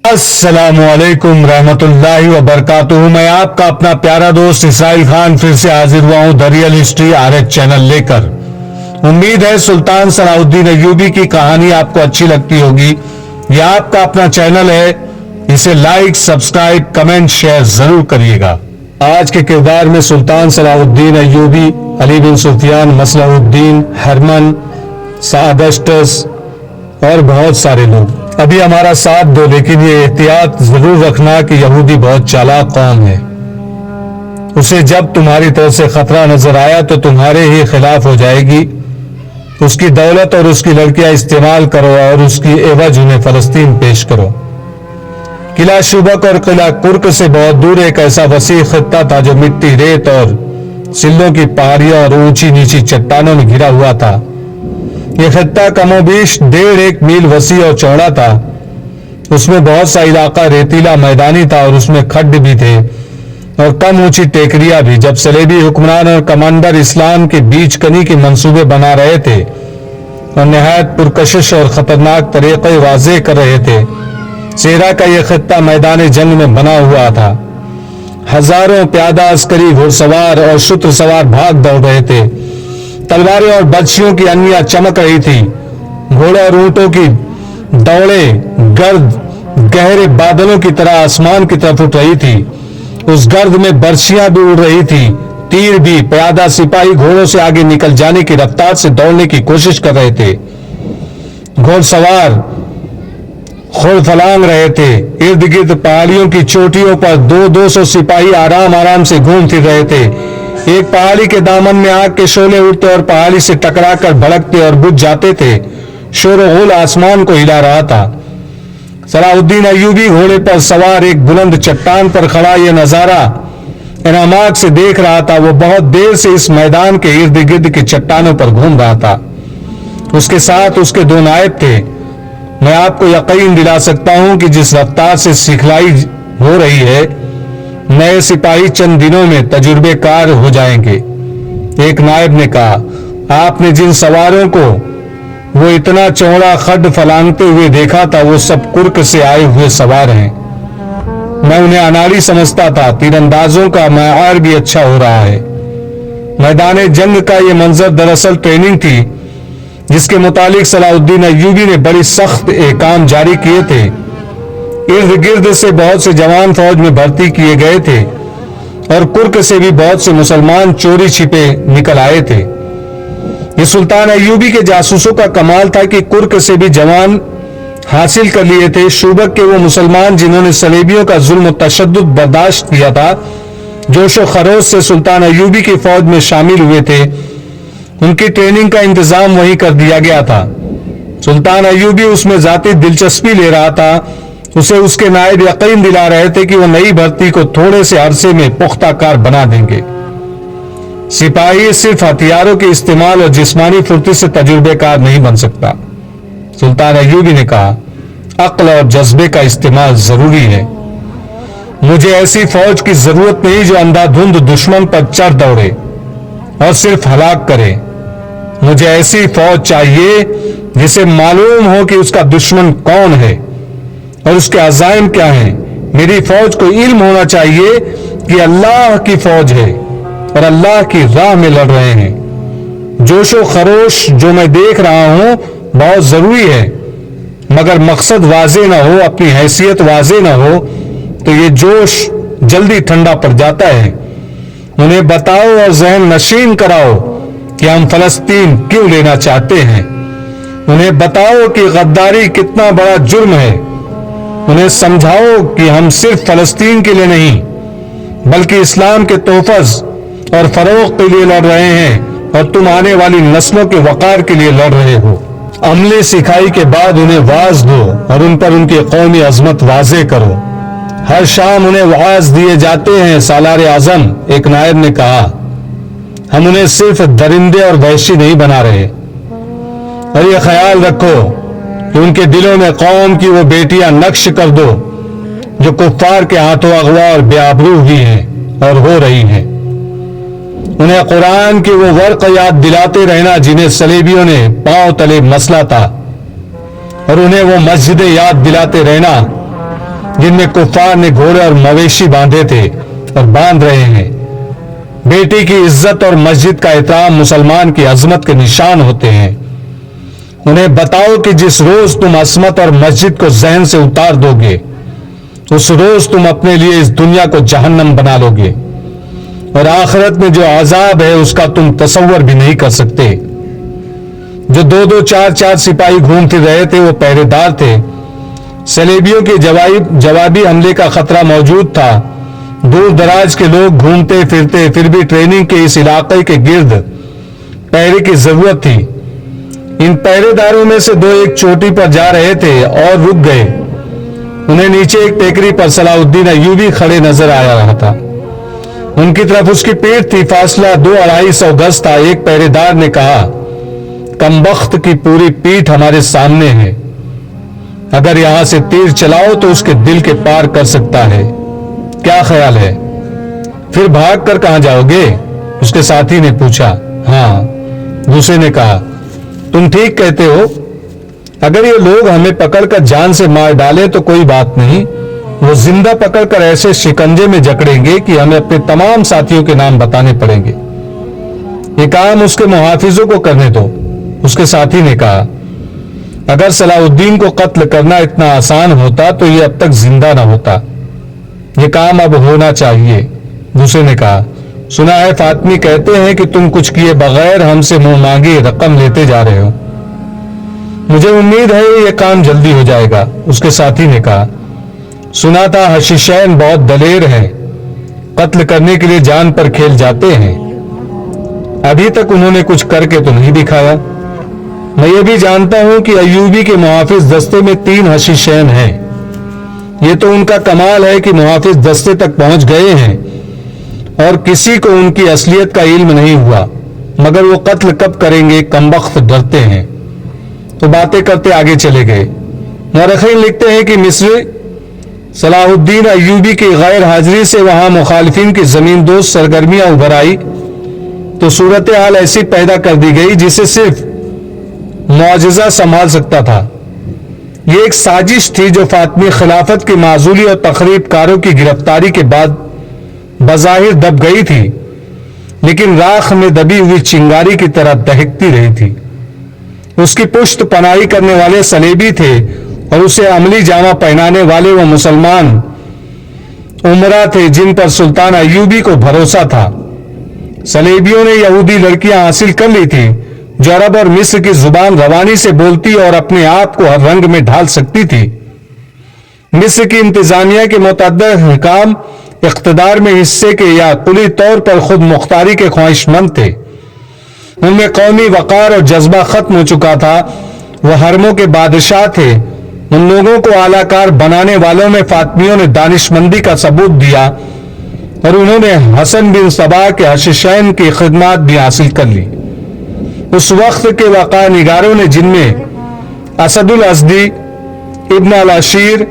السلام علیکم رحمت اللہ وبرکاتہ. میں آپ کا اپنا پیارا دوست اسرائیل خان پھر سے حاضر ہوا ہوں the real history R channel لے کر. امید ہے سلطان صلاح الدین ایوبی کی کہانی آپ کو اچھی لگتی ہوگی. یہ آپ کا اپنا چینل ہے, اسے لائک, سبسکرائب, کمنٹ, شیئر ضرور کریے گا. آج کے کردار میں سلطان صلاح الدین ایوبی, علی بن سفیان, مصلح الدین, ہرمن, سعدشتس اور بہت سارے لوگ. ابھی ہمارا ساتھ دو, لیکن یہ احتیاط ضرور رکھنا کہ یہودی بہت چالاک قوم ہے. اسے جب تمہاری طرف سے خطرہ نظر آیا تو تمہارے ہی خلاف ہو جائے گی. اس کی دولت اور اس کی لڑکیاں استعمال کرو اور اس کی عوض انہیں فلسطین پیش کرو. قلعہ شوبک اور قلعہ کرک سے بہت دور ایک ایسا وسیع خطہ تھا جو مٹی, ریت اور سلوں کی پہاڑیاں اور اونچی نیچی چٹانوں میں گھرا ہوا تھا. یہ خطہ کم و بیش 1.5 میل وسیع اور چوڑا تھا. اس میں بہت سا علاقہ ریتیلا میدانی تھا اور اس میں کھڈ بھی تھے اور کم اونچی ٹیکریاں بھی. جب صلیبی حکمران اور کمانڈر اسلام کے بیچ کنی کے منصوبے بنا رہے تھے اور نہایت پرکشش اور خطرناک طریقے واضح کر رہے تھے, صحرا کا یہ خطہ میدان جنگ میں بنا ہوا تھا. ہزاروں پیادہ عسکری, گھوڑ سوار اور شتر سوار بھاگ دوڑ رہے تھے. تلواریں اور برچھیوں کی انیاں چمک رہی تھی. گھوڑے اور اونٹوں کی دوڑیں گرد گہرے بادلوں کی طرح آسمان کی طرف اٹھ رہی تھی. اس گرد میں برچھیاں بھی اڑ رہی تھی, تیر بھی. پیادہ سپاہی گھوڑوں سے آگے نکل جانے کی رفتار سے دوڑنے کی کوشش کر رہے تھے. گھوڑ سوار خود پھلانگ رہے تھے. ارد گرد پہاڑیوں کی چوٹیوں پر 200 سپاہی آرام آرام سے گھوم پھر رہے تھے. ایک پہاڑی کے دامن میں آگ کے شعلے اٹھتے اور پہاڑی سے ٹکرا کر بھڑکتے اور بجھ جاتے تھے. شور و غل آسمان کو ہلا رہا تھا. صلاح الدین ایوبی گھوڑے پر سوار ایک بلند چٹان پر کھڑا یہ نظارہ انعامات سے دیکھ رہا تھا. وہ بہت دیر سے اس میدان کے ارد گرد کی چٹانوں پر گھوم رہا تھا. اس کے ساتھ اس کے 2 نائب تھے. میں آپ کو یقین دلا سکتا ہوں کہ جس رفتار سے سکھلائی ہو رہی ہے, نئے سپاہی چند دنوں میں تجربے کار ہو جائیں گے. ایک نائب نے کہا, آپ نے جن سواروں کو وہ اتنا چوڑا کھڈ پھلانگتے ہوئے دیکھا تھا وہ سب کرک سے آئے ہوئے سوار ہیں. میں انہیں اناڑی سمجھتا تھا. تیر اندازوں کا معیار بھی اچھا ہو رہا ہے. میدان جنگ کا یہ منظر دراصل ٹریننگ تھی جس کے متعلق صلاح الدین ایوبی نے بڑی سخت احکام جاری کیے تھے. ارد گرد سے بہت سے جوان فوج میں بھرتی کیے گئے تھے اور کرک سے بھی بہت سے مسلمان چوری چھپے نکل آئے تھے. یہ سلطان ایوبی کے جاسوسوں کا کمال تھا کہ کرک سے بھی جوان حاصل کر لیے تھے. شوبک کے وہ مسلمان جنہوں نے صلیبیوں کا ظلم و تشدد برداشت کیا تھا, جوش و خروش سے سلطان ایوبی کی فوج میں شامل ہوئے تھے, ان کی ٹریننگ کا انتظام وہی کر دیا گیا تھا. سلطان ایوبی اس میں ذاتی دلچسپی لے رہا تھا. اسے اس کے نائب یقین دلا رہے تھے کہ وہ نئی بھرتی کو تھوڑے سے عرصے میں پختہ کار بنا دیں گے. سپاہی صرف ہتھیاروں کے استعمال اور جسمانی پھرتی سے تجربے کار نہیں بن سکتا. سلطان ایوبی نے کہا, عقل اور جذبے کا استعمال ضروری ہے. مجھے ایسی فوج کی ضرورت نہیں جو اندھا دھند دشمن پر چڑھ دوڑے اور صرف ہلاک کرے. مجھے ایسی فوج چاہیے جسے معلوم ہو کہ اس کا دشمن کون ہے اور اس کے عزائم کیا ہیں. میری فوج کو علم ہونا چاہیے کہ اللہ کی فوج ہے اور اللہ کی راہ میں لڑ رہے ہیں. جوش و خروش جو میں دیکھ رہا ہوں بہت ضروری ہے, مگر مقصد واضح نہ ہو, اپنی حیثیت واضح نہ ہو تو یہ جوش جلدی ٹھنڈا پڑ جاتا ہے. انہیں بتاؤ اور ذہن نشین کراؤ کہ ہم فلسطین کیوں لینا چاہتے ہیں. انہیں بتاؤ کہ غداری کتنا بڑا جرم ہے. انہیں سمجھاؤ کہ ہم صرف فلسطین کے لیے نہیں بلکہ اسلام کے تحفظ اور فروغ کے لیے لڑ رہے ہیں اور تم آنے والی نسلوں کے وقار کے لیے لڑ رہے ہو. عملی سکھائی کے بعد انہیں واعظ دو اور ان پر ان کی قومی عظمت واضح کرو. ہر شام انہیں واعظ دیے جاتے ہیں. سالار اعظم, ایک نائب نے کہا, ہم انہیں صرف درندے اور وحشی نہیں بنا رہے, اور یہ خیال رکھو کہ ان کے دلوں میں قوم کی وہ بیٹیاں نقش کر دو جو کفار کے ہاتھوں اغوا اور بے آبرو ہوئی ہیں اور ہو رہی ہیں. انہیں قرآن کی وہ ورق یاد دلاتے رہنا جنہیں صلیبیوں نے پاؤں تلے مسلا تھا, اور انہیں وہ مسجدیں یاد دلاتے رہنا جن میں کفار نے گھوڑے اور مویشی باندھے تھے اور باندھ رہے ہیں۔ بیٹی کی عزت اور مسجد کا احترام مسلمان کی عظمت کے نشان ہوتے ہیں۔ انہیں بتاؤ کہ جس روز تم عصمت اور مسجد کو ذہن سے اتار دو گے، اس روز تم اپنے لیے اس دنیا کو جہنم بنا لو گے، اور آخرت میں جو عذاب ہے اس کا تم تصور بھی نہیں کر سکتے۔ جو 2-2 4-4 سپاہی گھوم پھر رہے تھے وہ پہرے دار تھے۔ صلیبیوں کے جوابی حملے کا خطرہ موجود تھا۔ دور دراز کے لوگ گھومتے پھرتے، پھر بھی ٹریننگ کے اس علاقے کے گرد پہرے کی ضرورت تھی۔ ان پہرے داروں میں سے 2 ایک چوٹی پر جا رہے تھے اور رک گئے۔ انہیں نیچے ایک ٹیکری پر صلاح الدین ایوبی کھڑے نظر آ رہا تھا۔ ان کی طرف اس کی پیٹھ تھی، فاصلہ 200-250 گز تھا۔ ایک پہرے دار نے کہا، کمبخت کی پوری پیٹھ ہمارے سامنے ہے، اگر یہاں سے تیر چلاؤ تو اس کے دل کے پار کر سکتا ہے، کیا خیال ہے؟ پھر بھاگ کر کہاں جاؤ گے؟ اس کے ساتھی نے پوچھا۔ ہاں، دوسرے نے کہا، تم ٹھیک کہتے ہو، اگر یہ لوگ ہمیں پکڑ کر جان سے مار ڈالیں تو کوئی بات نہیں، وہ زندہ پکڑ کر ایسے شکنجے میں جکڑیں گے کہ ہمیں اپنے تمام ساتھیوں کے نام بتانے پڑیں گے۔ یہ کام اس کے محافظوں کو کرنے دو، اس کے ساتھی نے کہا۔ اگر صلاح الدین کو قتل کرنا اتنا آسان ہوتا تو یہ اب تک زندہ نہ ہوتا، یہ کام اب ہونا چاہیے۔ دوسرے نے کہا، سنا ہے فاطمی کہتے ہیں کہ تم کچھ کیے بغیر ہم سے منہ مانگی رقم لیتے جا رہے ہو، مجھے امید ہے یہ کام جلدی ہو جائے گا۔ اس کے ساتھی نے کہا، سنا تھا حشیشین بہت دلیر ہیں، قتل کرنے کے لیے جان پر کھیل جاتے ہیں، ابھی تک انہوں نے کچھ کر کے تو نہیں دکھایا۔ میں یہ بھی جانتا ہوں کہ ایوبی کے محافظ دستے میں 3 حشیشین ہیں، یہ تو ان کا کمال ہے کہ محافظ دستے تک پہنچ گئے ہیں اور کسی کو ان کی اصلیت کا علم نہیں ہوا، مگر وہ قتل کب کریں گے، کمبخت ڈرتے ہیں۔ تو باتیں کرتے آگے چلے گئے۔ مورخین لکھتے ہیں کہ مصری صلاح الدین ایوبی کی غیر حاضری سے وہاں مخالفین کی زمین دوست سرگرمیاں ابھر آئی تو صورتحال ایسی پیدا کر دی گئی جسے صرف معجزہ سنبھال سکتا تھا۔ یہ ایک سازش تھی جو فاطمی خلافت کی معزولی اور تخریب کاروں کی گرفتاری کے بعد بظاہر دب گئی تھی، لیکن راکھ میں دبی ہوئی چنگاری کی طرح دہکتی رہی تھی۔ اس کی پشت پناہی کرنے والے صلیبی تھے اور اسے عملی جامہ پہنانے والے وہ مسلمان عمرہ تھے جن پر سلطان ایوبی کو بھروسہ تھا۔ صلیبیوں نے یہودی لڑکیاں حاصل کر لی تھی جو عرب اور مصر کی زبان روانی سے بولتی اور اپنے آپ کو ہر رنگ میں ڈھال سکتی تھی۔ مصر کی انتظامیہ کے متعدد حکام اقتدار میں حصے کے یا کلی طور پر خود مختاری کے خواہش مند تھے۔ ان میں قومی وقار اور جذبہ ختم ہو چکا تھا، وہ حرموں کے بادشاہ تھے۔ ان لوگوں کو اعلی کار بنانے والوں میں فاطمیوں نے دانش مندی کا ثبوت دیا اور انہوں نے حسن بن صبا کے حشیشین کی خدمات بھی حاصل کر لی۔ اس وقت کے وقائع نگاروں نے، جن میں اسد الازدی، ابن الاشیر،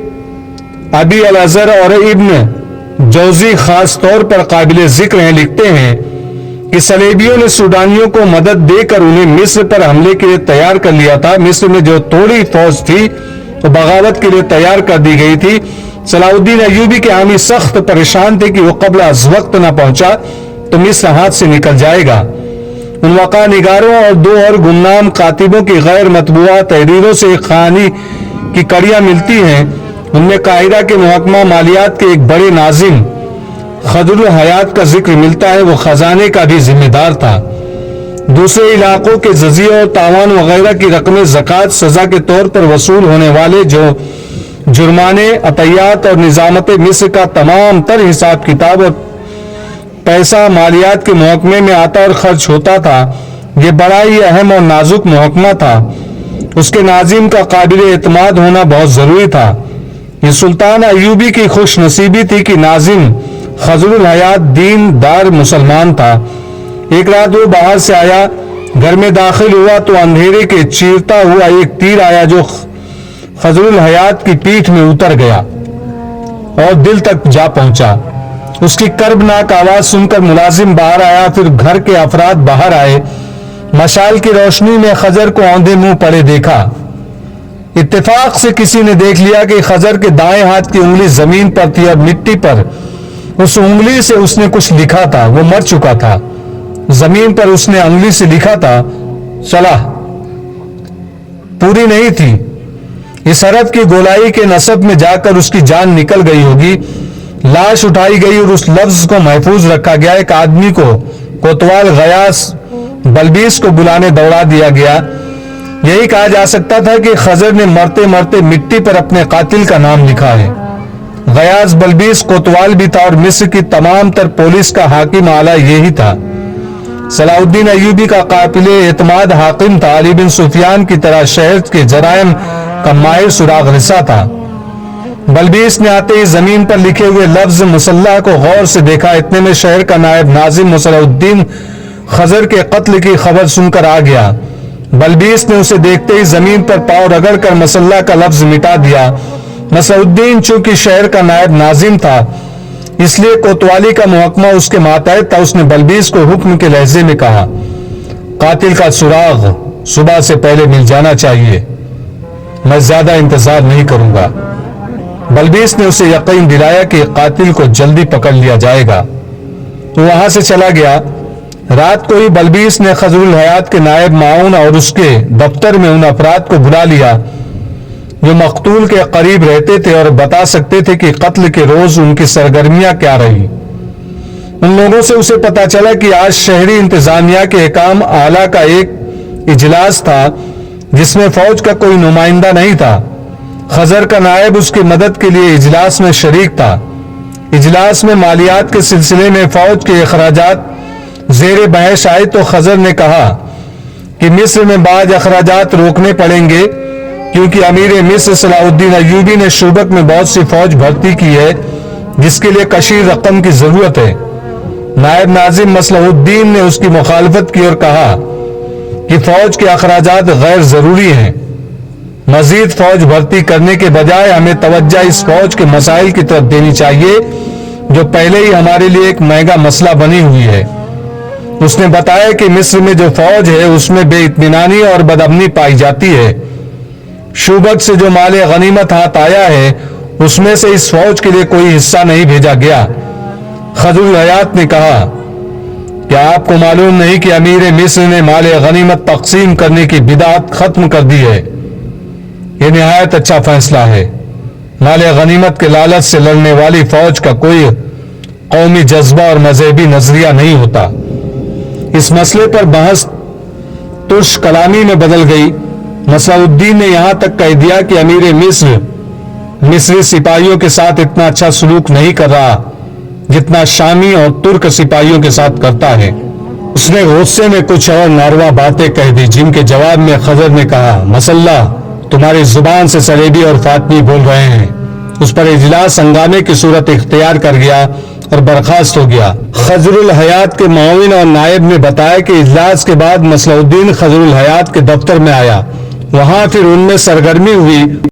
ابی الازر اور ابن جوزی خاص طور پر قابل ذکر ہیں، لکھتے ہیں کہ صلیبیوں نے سوڈانیوں کو مدد دے کر انہیں مصر پر حملے کے لیے تیار کر لیا تھا۔ مصر میں جو تھوڑی فوج تھی وہ بغاوت کے لیے تیار کر دی گئی تھی۔ صلاح الدین ایوبی کے حامی سخت پریشان تھے کہ وہ قبل از وقت نہ پہنچا تو مصر ہاتھ سے نکل جائے گا۔ ان وقائع نگاروں اور 2 اور گمنام کاتبوں کی غیر مطبوعہ تحریروں سے ایک کہانی کی کڑیاں ملتی ہیں۔ ان میں قاہرہ کے محکمہ مالیات کے ایک بڑے ناظم خضر الحیات کا ذکر ملتا ہے، وہ خزانے کا بھی ذمہ دار تھا۔ دوسرے علاقوں کے جزیہ اور تاوان وغیرہ کی رقم زکوٰۃ سزا کے طور پر وصول ہونے والے جو جرمانے، عطیات اور نظامت مصر کا تمام تر حساب کتاب اور پیسہ مالیات کے محکمے میں آتا اور خرچ ہوتا تھا۔ یہ بڑا ہی اہم اور نازک محکمہ تھا، اس کے ناظم کا قابل اعتماد ہونا بہت ضروری تھا۔ یہ سلطان ایوبی کی خوش نصیبی تھی کہ ناظم خضر الحیات دین دار مسلمان تھا۔ ایک رات وہ باہر سے آیا، گھر میں داخل ہوا تو اندھیرے کے چیرتا ہوا ایک تیر آیا جو خضر الحیات کی پیٹھ میں اتر گیا اور دل تک جا پہنچا۔ اس کی کربناک آواز سن کر ملازم باہر آیا، پھر گھر کے افراد باہر آئے۔ مشال کی روشنی میں خضر کو اوندھے منہ پڑے دیکھا۔ اتفاق سے کسی نے دیکھ لیا کہ خضر کے دائیں ہاتھ کی انگلی زمین پر تھی اور مٹی پر اس انگلی سے اس نے کچھ لکھا تھا. وہ مر چکا تھا. زمین پر اس نے انگلی سے لکھا تھا صلاح پوری نہیں تھی. اس حرف کی گولائی کے نصب میں جا کر اس کی جان نکل گئی ہوگی. لاش اٹھائی گئی اور اس لفظ کو محفوظ رکھا گیا. ایک آدمی کو کوتوال غیاث بلبیس کو بلانے دوڑا دیا گیا. یہی کہا جا سکتا تھا کہ خضر نے مرتے مرتے مٹی پر اپنے قاتل کا نام لکھا ہے. غیاث بلبیس کوتوال بھی تھا اور مصر کی تمام تر پولیس کا حاکم اعلیٰ یہی تھا. صلاح الدین ایوبی کا قابل اعتماد حاکم تھا. علی بن سفیان کی طرح شہر کے جرائم کا ماہر سراغ رسا تھا. بلبیس نے آتے ہی زمین پر لکھے ہوئے لفظ مسلح کو غور سے دیکھا. اتنے میں شہر کا نائب ناظم مصلح الدین خضر کے قتل کی خبر سن کر آ گیا. بلبیس نے اسے دیکھتے ہی زمین پر پاؤں رگڑ کر مسلح کا لفظ مٹا دیا. مصلح الدین چونکہ شہر کا نائب ناظم تھا اس لیے کوتوالی کا محکمہ اس کے ماتحت تھا. اس نے بلبیس کو حکم کے لہجے میں کہا قاتل کا سراغ صبح سے پہلے مل جانا چاہیے. میں زیادہ انتظار نہیں کروں گا. بلبیس نے اسے یقین دلایا کہ قاتل کو جلدی پکڑ لیا جائے گا. تو وہاں سے چلا گیا. رات کو ہی بلبیس نے خضر الحیات کے نائب معاون اور اس کے دفتر میں ان افراد کو بلا لیا جو مقتول کے قریب رہتے تھے اور بتا سکتے تھے کہ قتل کے روز ان کی سرگرمیاں کیا رہی. ان لوگوں سے اسے پتا چلا کہ آج شہری انتظامیہ کے حکام اعلیٰ کا ایک اجلاس تھا جس میں فوج کا کوئی نمائندہ نہیں تھا. خضر کا نائب اس کی مدد کے لیے اجلاس میں شریک تھا. اجلاس میں مالیات کے سلسلے میں فوج کے اخراجات زیر بحث آئے تو خضر نے کہا کہ مصر میں بعض اخراجات روکنے پڑیں گے کیونکہ امیر مصر صلاح الدین ایوبی نے شوبک میں بہت سی فوج بھرتی کی ہے جس کے لیے کثیر رقم کی ضرورت ہے. نائب ناظم مصلح الدین نے اس کی مخالفت کی اور کہا کہ فوج کے اخراجات غیر ضروری ہیں. مزید فوج بھرتی کرنے کے بجائے ہمیں توجہ اس فوج کے مسائل کی طرف دینی چاہیے جو پہلے ہی ہمارے لیے ایک مہنگا مسئلہ بنی ہوئی ہے. اس نے بتایا کہ مصر میں جو فوج ہے اس میں بے اطمینانی اور بدامنی پائی جاتی ہے. شوبک سے جو مال غنیمت ہاتھ آیا ہے اس میں سے اس فوج کے لیے کوئی حصہ نہیں بھیجا گیا. خضر الحیات نے کہا کہ آپ کو معلوم نہیں کہ امیر مصر نے مال غنیمت تقسیم کرنے کی بدعت ختم کر دی ہے. یہ نہایت اچھا فیصلہ ہے. مال غنیمت کے لالچ سے لڑنے والی فوج کا کوئی قومی جذبہ اور مذہبی نظریہ نہیں ہوتا. اس مسئلے پر بحث ترش کلامی میں بدل گئی. مصلح الدین نے یہاں تک کہہ دیا کہ امیر مصر مصری سپاہیوں کے ساتھ اتنا اچھا سلوک نہیں کر رہا جتنا شامی اور ترک سپاہیوں کے ساتھ کرتا ہے. اس نے غصے میں کچھ اور ناروا باتیں کہہ دی جن کے جواب میں خضر نے کہا مسلح تمہاری زبان سے سلیبی اور فاطمی بول رہے ہیں. اس پر اجلاس ہنگامے کی صورت اختیار کر گیا اور برخاست ہو گیا. خضر الحیات کے معاون اور نائب نے بتایا کہ اجلاس کے بعد مصلح الدین خضر الحیات کے دفتر میں آیا. وہاں پھر ان میں سرگرمی ہوئی